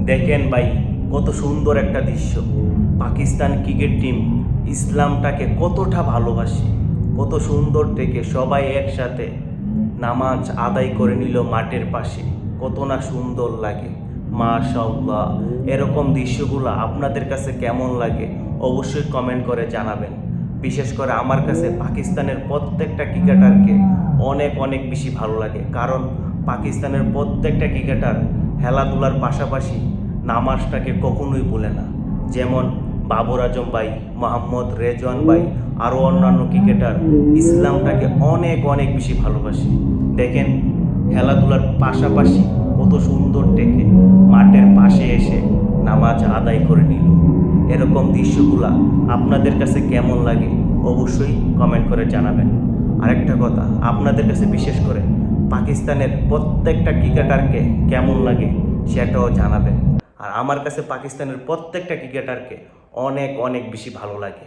দেখেন ভাই, কত সুন্দর একটা দৃশ্য। পাকিস্তান ক্রিকেট টিম ইসলামটাকে কতটা ভালোবাসে, কত সুন্দর থেকে সবাই একসাথে নামাজ আদায় করে নিল মাঠের পাশে। কত না সুন্দর লাগে, মাশাআল্লাহ। এরকম দৃশ্যগুলো আপনাদের কাছে কেমন লাগে অবশ্যই কমেন্ট করে জানাবেন। বিশেষ করে আমার কাছে পাকিস্তানের প্রত্যেকটা ক্রিকেটারকে অনেক অনেক বেশি ভালো লাগে, কারণ পাকিস্তানের প্রত্যেকটা ক্রিকেটার খেলাধুলার পাশাপাশি নামাজটাকে কখনোই ভুলে না। যেমন বাবর আজম ভাই, মোহাম্মদ রেজওয়ান ভাই, আরও অন্যান্য ক্রিকেটার ইসলামটাকে অনেক অনেক বেশি ভালোবাসে। দেখেন, খেলাধুলার পাশাপাশি কত সুন্দর থেকে মাঠের পাশে এসে নামাজ আদায় করে নিল। এরকম দৃশ্যগুলা আপনাদের কাছে কেমন লাগে অবশ্যই কমেন্ট করে জানাবেন। আরেকটা কথা, আপনাদের কাছে বিশেষ করে পাকিস্তানের প্রত্যেকটা ক্রিকেটারকে কেমন লাগে সেটাও জানাবেন। আর আমার কাছে পাকিস্তানের প্রত্যেকটা ক্রিকেটারকে অনেক অনেক বেশি ভালো লাগে।